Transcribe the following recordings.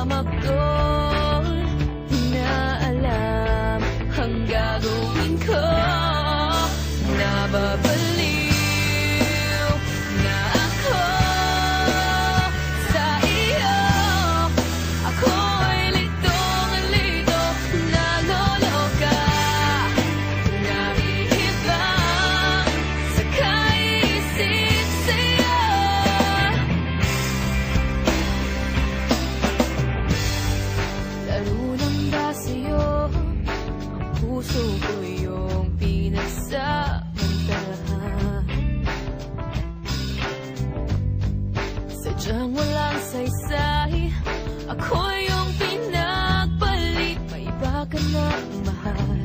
magdol, di na alam ang gagawin ko. Nababaliw na ako sa iyo. Ako'y litong-lito, naloloka, nahihibang sa kaisip sa'yo. Laro lang ba sa'yo ang puso ko yung pinagsamantalahan? Sadyang walang saysay, ako yung pinagpalit. May iba ka na mahal.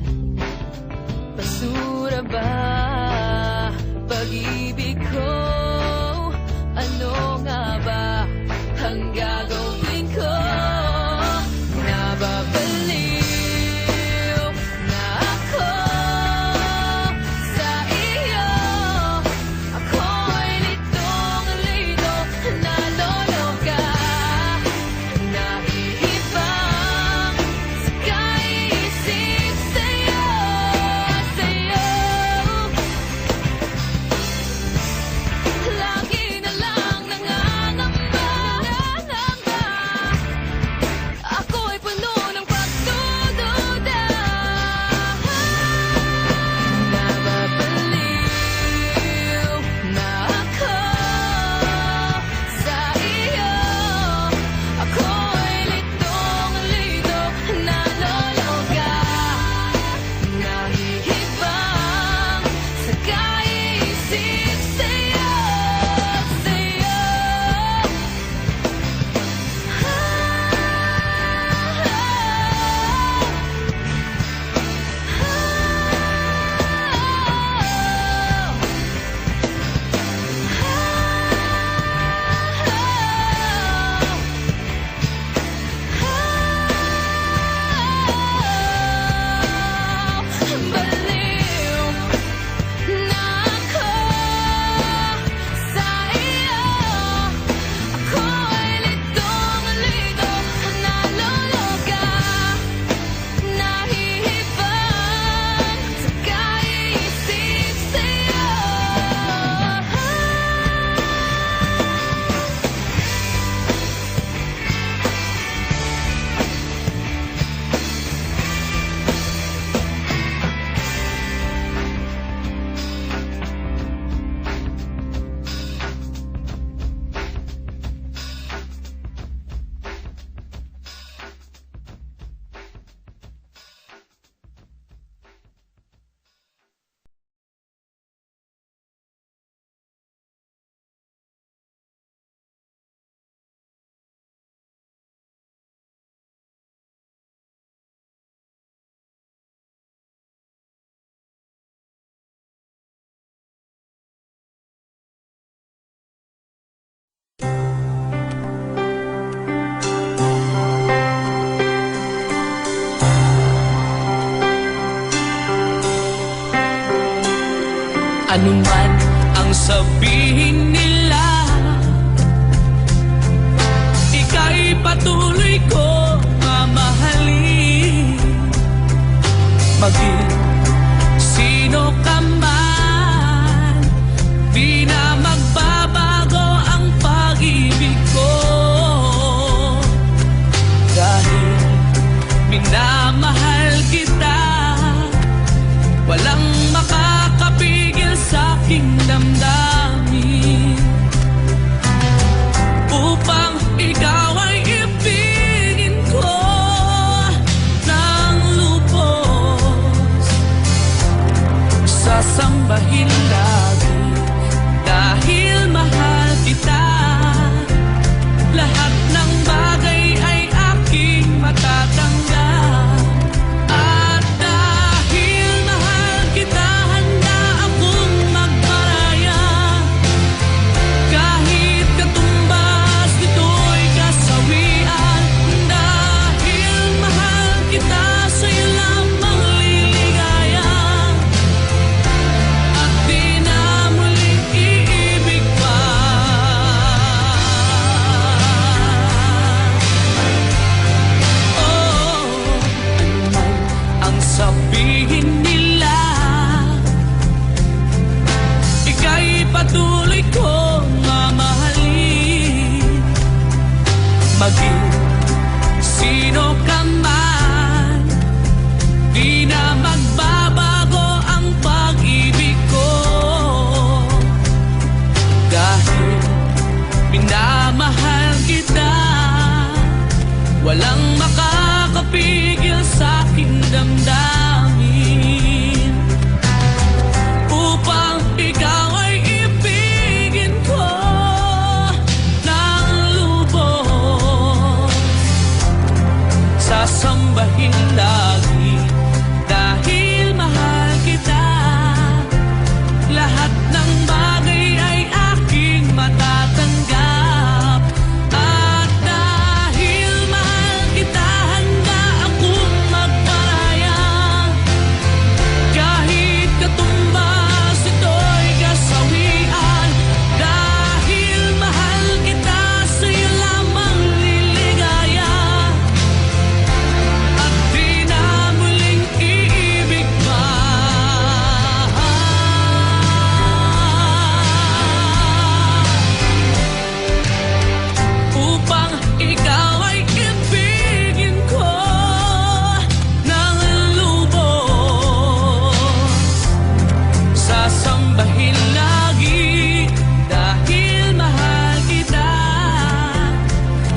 Basura ba pag-ibig ko? Ano nga ba ang gagawin ko? Nababaliw na ako sa iyo. Ako'y litong-lito, naloloka, nahihibang sa kaisip sa'yo, sa'yo. Lagi na lang nangangamba, ako'y puno ng pagdududa. Nababaliw na ako sa iyo. Ako'y litong-lito, naloloka, nahihibang sa kaisip sa'yo, sa'yo. Baliw na ako sa iyo. Ako'y litong-lito, naloloka, nahihibang sa kaisip sa'yo. Ano man ang sabihin nila, ika'y patuloy ko mamahalin. Maging sino ka man, di na magbabago ang pag-ibig ko. Dahil minamahal kita, walang makakapigil sa'king Maging sino ka man, di na magbabago ang pag-ibig ko. Dahil minamahal kita, walang makakapigil sa aking damdamin. Upang ikaw ay ibigin ko ng lubos, sasambahin lagi dahil mahal kita. Lahat ng bagay ay aking matatanggap. At dahil mahal kita, handa akong magparaya. Kahit katumbas ito'y kasawian. Dahil mahal kita, sa'yo lamang liligaya. At di na muling iibig pa. Upang ikaw ay ibigin ko ng lubos, sasambahin lagi dahil mahal kita.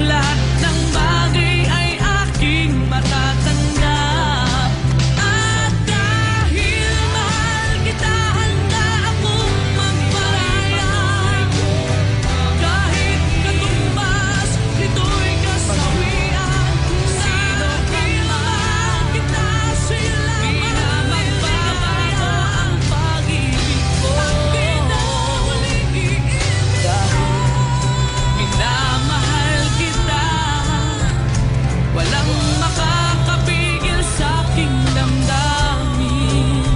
Lahat ng bagay ay aking matatanggap. At dahil mahal kita, handa akong magparaya. Kahit katumbas nito'y kasawian. Dahil mahal kita, sa'yo lamang magbabago ang pag-ibig ko. At di na muling iibig. Dahil minamahal kita, walang makakapigil sa aking damdamin.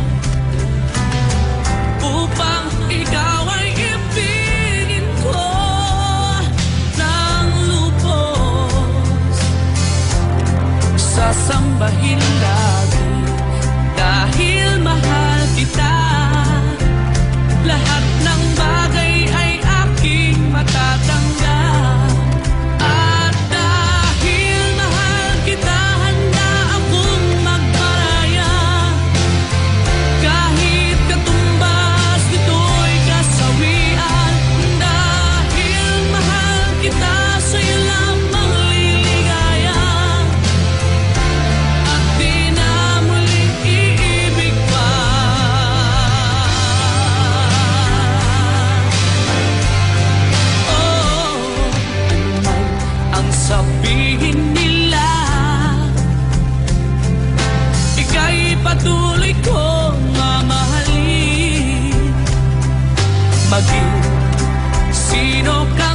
Upang ikaw ay ibigin ko ng lubos, sasambahin lagi dahil mahal kita. Lahat ng bagay ay aking matatanggap. At dahil mahal kita, handa akong magparaya. Kahit katumbas nito'y kasawian. Dahil mahal kita, sa'yo lamang liligaya. At di na muling iibig pa. Oh, anuman ang sabihin nila, ika'y patuloy kong mamahalin. Maging sino ka